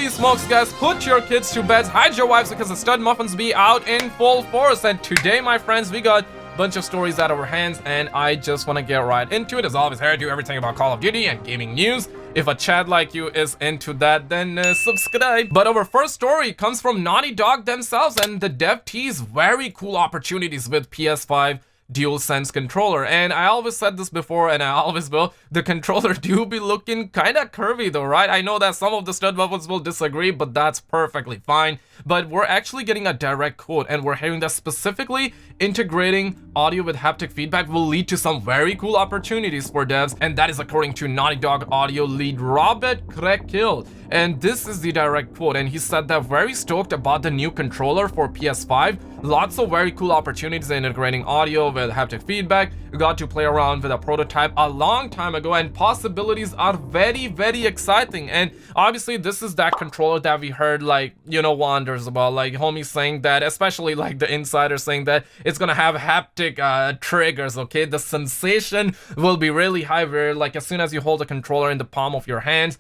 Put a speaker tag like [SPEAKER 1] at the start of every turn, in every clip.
[SPEAKER 1] Holy smokes, guys, put your kids to bed, hide your wives because the stud muffins be out in full force. And today, my friends, we got a bunch of stories out of our hands, and I just want to get right into it. As always, here I do everything about Call of Duty and gaming news. If a Chad like you is into that, then subscribe. But our first story comes from NaughtyDog themselves, and the dev tease very cool opportunities with PS5 DualSense controller. And I always said this before, and I always will, the controller do be looking kind of curvy though, right? I know that some of the stud muffins will disagree, but that's perfectly fine. But we're actually getting a direct quote, and we're hearing that specifically integrating audio with haptic feedback will lead to some very cool opportunities for devs, and that is according to NaughtyDog audio lead Robert Krekill. And this is the direct quote, and he said that very stoked about the new controller for PS5. Lots of very cool opportunities in integrating audio with haptic feedback. We got to play around with a prototype a long time ago, and possibilities are very exciting. And obviously this is that controller that we heard, like, you know, wonders about, like homies saying that, especially like the insider saying that it's gonna have haptic triggers. Okay, the sensation will be really high, where like as soon as you hold the controller in the palm of your hands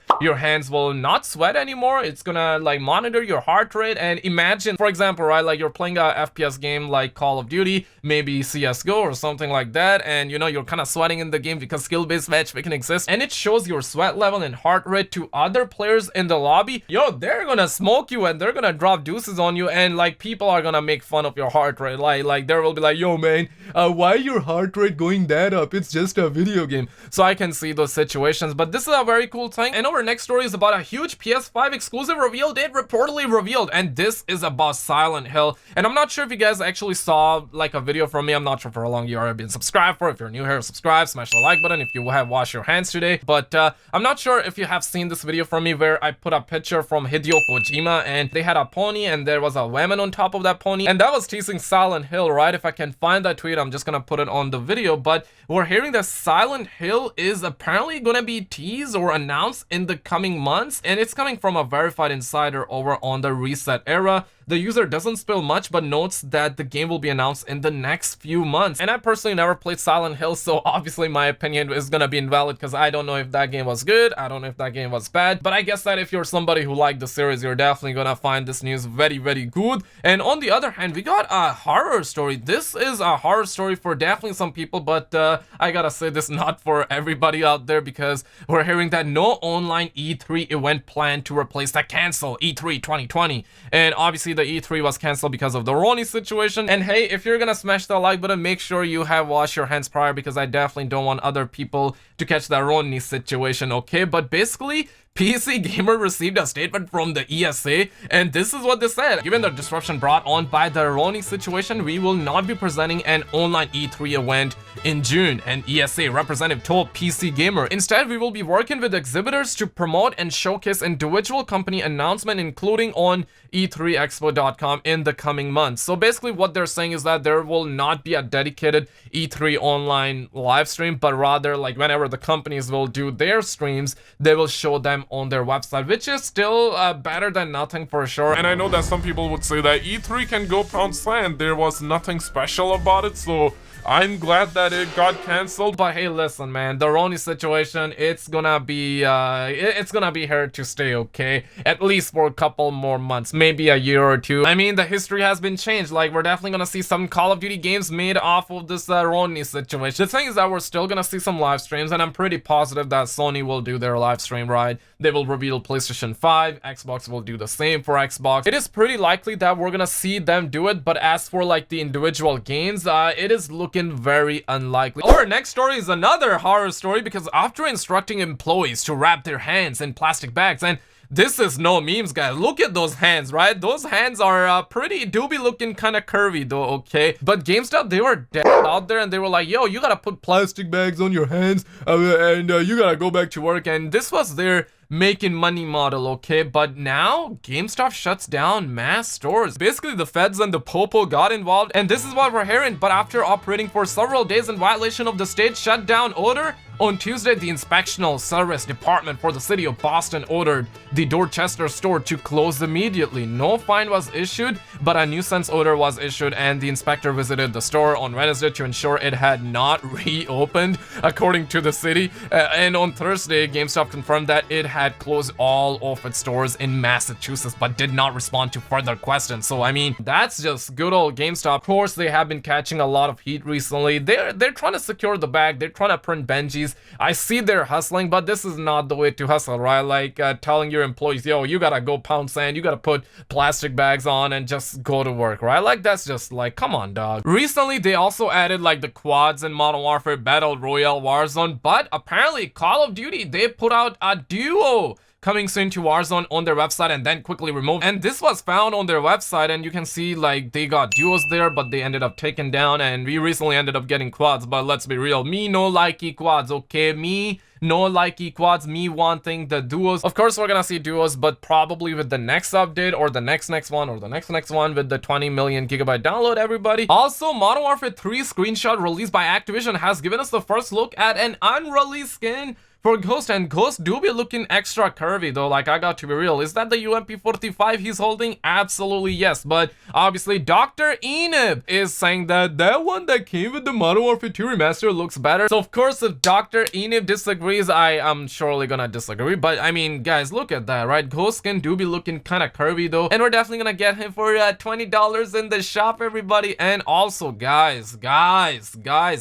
[SPEAKER 1] will not sweat anymore. It's gonna like monitor your heart rate. And imagine, for example, right, like you're playing a FPS game like Call of Duty, maybe CSGO or something like that, and you know you're kind of sweating in the game because skill-based matchmaking exists, and it shows your sweat level and heart rate to other players in the lobby. Yo, they're gonna smoke you and they're gonna drop deuces on you, and like people are gonna make fun of your heart rate. Like there will be like, yo man, why your heart rate going that up? It's just a video game. So I can see those situations, but this is a very cool thing. And our next story is about a huge PS5 exclusive reveal date reportedly revealed, and this is about Silent Hill. And I'm not sure if you guys actually saw like a video from me. I'm not sure for how long you have been subscribed for. If you're new here, subscribe, smash the like button if you have washed your hands today. But I'm not sure if you have seen this video from me where I put a picture from Hideo Kojima, and they had a pony and there was a woman on top of that pony, and that was teasing Silent Hill, right? If I can find that tweet, I'm just gonna put it on the video. But we're hearing that Silent Hill is apparently gonna be teased or announced in the coming months, and it's coming from a verified insider over on the Reset Era. The user doesn't spill much, but notes that the game will be announced in the next few months. And I personally never played Silent Hill, so obviously my opinion is gonna be invalid because I don't know if that game was good, I don't know if that game was bad. But I guess that if you're somebody who liked the series, you're definitely gonna find this news very good. And on the other hand, we got a horror story. This is a horror story for definitely some people, but I gotta say this not for everybody out there, because we're hearing that no online E3 event planned to replace the cancelled E3 2020. And obviously the E3 was cancelled because of the Ronnie situation. And hey, if you're gonna smash the like button, make sure you have washed your hands prior, because I definitely don't want other people to catch the Ronnie situation, okay? But basically, PC Gamer received a statement from the ESA, and this is what they said. Given the disruption brought on by the Ronnie situation, we will not be presenting an online E3 event in June, an ESA representative told PC Gamer. Instead, we will be working with exhibitors to promote and showcase individual company announcements, including on E3expo.com in the coming months. So basically what they're saying is that there will not be a dedicated E3 online live stream, but rather like whenever the companies will do their streams, they will show them on their website, which is still better than nothing for sure.
[SPEAKER 2] And I know that some people would say that E3 can go pound sand, there was nothing special about it, so I'm glad that it got cancelled.
[SPEAKER 1] But hey, listen, man, the Ronnie situation, it's gonna be here to stay, okay? At least for a couple more months, maybe a year or two. I mean, the history has been changed. Like, we're definitely gonna see some Call of Duty games made off of this Ronnie situation. The thing is that we're still gonna see some live streams, and I'm pretty positive that Sony will do their live stream, right? They will reveal PlayStation 5, Xbox will do the same for Xbox. It is pretty likely that we're gonna see them do it, but as for like the individual games, it is looking very unlikely. Our next story is another horror story, because after instructing employees to wrap their hands in plastic bags, and this is no memes, guys. Look at those hands, right? Those hands are pretty doobie looking, kind of curvy though, okay? But GameStop, they were dead out there, and they were like, yo, you gotta put plastic bags on your hands, and you gotta go back to work. And this was their making money model, okay? But now GameStop shuts down mass stores. Basically, the feds and the popo got involved, and this is what we're hearing. But after operating for several days in violation of the state shutdown order, on Tuesday, the Inspectional Service Department for the city of Boston ordered the Dorchester store to close immediately. No fine was issued, but a nuisance order was issued, and the inspector visited the store on Wednesday to ensure it had not reopened, according to the city. And on Thursday, GameStop confirmed that it had closed all of its stores in Massachusetts but did not respond to further questions. So I mean, that's just good old GameStop. Of course, they have been catching a lot of heat recently. They're trying to secure the bag. They're trying to print Benjis. I see they're hustling, but this is not the way to hustle, right? Like telling your employees, yo, you gotta go pound sand, you gotta put plastic bags on and just go to work, right? Like that's just like, come on, dog. Recently, they also added like the quads in Modern Warfare Battle Royale Warzone, but apparently Call of Duty, they put out a duo coming soon to Warzone on their website and then quickly removed. And this was found on their website, and you can see like they got duos there, but they ended up taken down, and we recently ended up getting quads. But let's be real, me no likey quads, okay? Me no likey quads, me wanting the duos. Of course, we're gonna see duos, but probably with the next update or the next one or the next one with the 20 million gigabyte download, everybody. Also, Modern Warfare 3 screenshot released by Activision has given us the first look at an unreleased skin for Ghost, and Ghost do be looking extra curvy though. Like, I got to be real, is that the UMP45 he's holding? Absolutely yes, but obviously Dr. Enib is saying that that one that came with the Modern Warfare 2 Remaster looks better. So of course, if Dr. Enib disagrees, I am surely gonna disagree, but I mean, guys, look at that, right? Ghost skin do be looking kind of curvy though, and we're definitely gonna get him for $20 in the shop, everybody. And also, guys,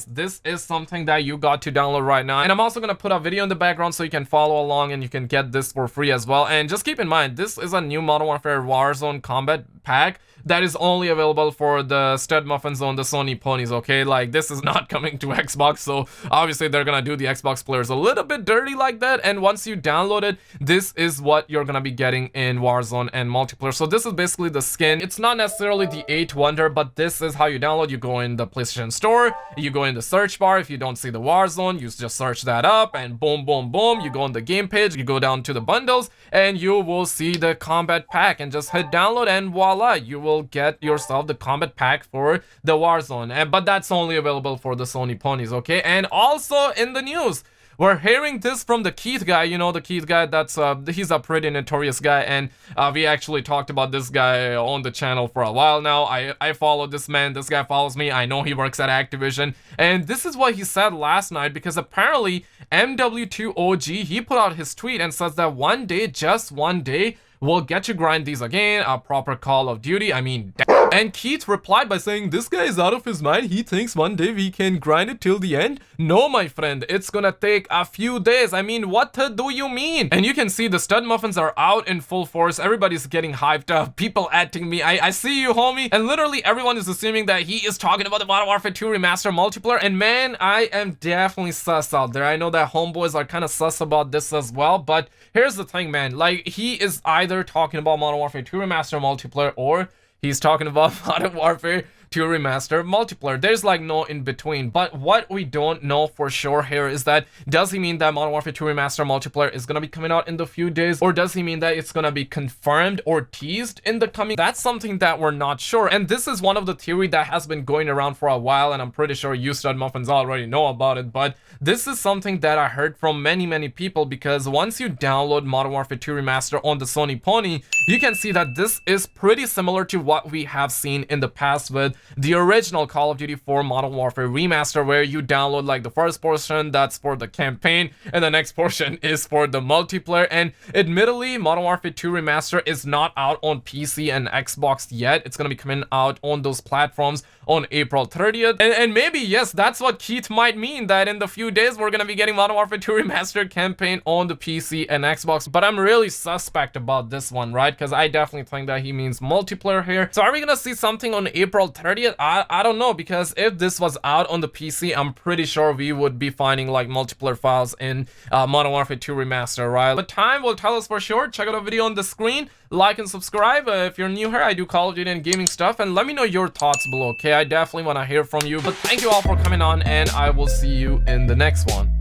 [SPEAKER 1] this is something that you got to download right now, and I'm also gonna put a video in the background so you can follow along and you can get this for free as well. And just keep in mind, this is a new Modern Warfare Warzone combat pack that is only available for the stud muffins on the Sony ponies, okay? Like, this is not coming to Xbox, so obviously they're gonna do the Xbox players a little bit dirty like that. And once you download it, this is what you're gonna be getting in Warzone and multiplayer. So this is basically the skin. It's not necessarily the 8th wonder, but this is how you download. You go in the PlayStation Store, you go in the search bar. If you don't see the Warzone, you just search that up, and boom, boom, boom, you go on the game page, you go down to the bundles, and you will see the combat pack, and just hit download, and voila, you will get yourself the combat pack for the Warzone. But that's only available for the Sony ponies, okay? And also in the news, we're hearing this from the Keith guy. You know, the Keith guy, that's he's a pretty notorious guy, and we actually talked about this guy on the channel for a while now. I follow this man, this guy follows me, I know he works at Activision, and this is what he said last night, because apparently MW2 OG, he put out his tweet and says that one day, just one day, we'll get to grind these again, a proper Call of Duty. I mean, and Keith replied by saying, this guy is out of his mind. He thinks one day we can grind it till the end. No, my friend, it's gonna take a few days. I mean, what do you mean? And you can see the stud muffins are out in full force. Everybody's getting hyped up. People acting me. I see you, homie. And literally everyone is assuming that he is talking about the Modern Warfare 2 Remastered Multiplayer. And man, I am definitely sus out there. I know that homeboys are kind of sus about this as well. But here's the thing, man. Like, he is either talking about Modern Warfare 2 Remastered Multiplayer, or he's talking about Modern Warfare 2 Remastered Multiplayer. There's like no in between. But what we don't know for sure here is that, does he mean that Modern Warfare 2 Remastered Multiplayer is gonna be coming out in the few days, or does he mean that it's gonna be confirmed or teased in the coming? That's something that we're not sure. And this is one of the theory that has been going around for a while, and I'm pretty sure you stud muffins already know about it. But this is something that I heard from many people, because once you download Modern Warfare 2 Remaster on the Sony Pony, you can see that this is pretty similar to what we have seen in the past with the original Call of Duty 4 Modern Warfare Remaster, where you download like the first portion, that's for the campaign, and the next portion is for the multiplayer. And admittedly, Modern Warfare 2 Remaster is not out on PC and Xbox yet. It's gonna be coming out on those platforms on April 30th. And maybe, yes, that's what Keith might mean, that in the few days we're gonna be getting Modern Warfare 2 Remastered campaign on the PC and Xbox. But I'm really suspect about this one, right? Because I definitely think that he means multiplayer here. So are we gonna see something on April 30th? I don't know, because if this was out on the PC, I'm pretty sure we would be finding like multiplayer files in Modern Warfare 2 Remaster, right? But time will tell us for sure. Check out the video on the screen, like and subscribe. If you're new here, I do Call of Duty and gaming stuff, and let me know your thoughts below, okay? I definitely want to hear from you. But thank you all for coming on, and I will see you in the next one.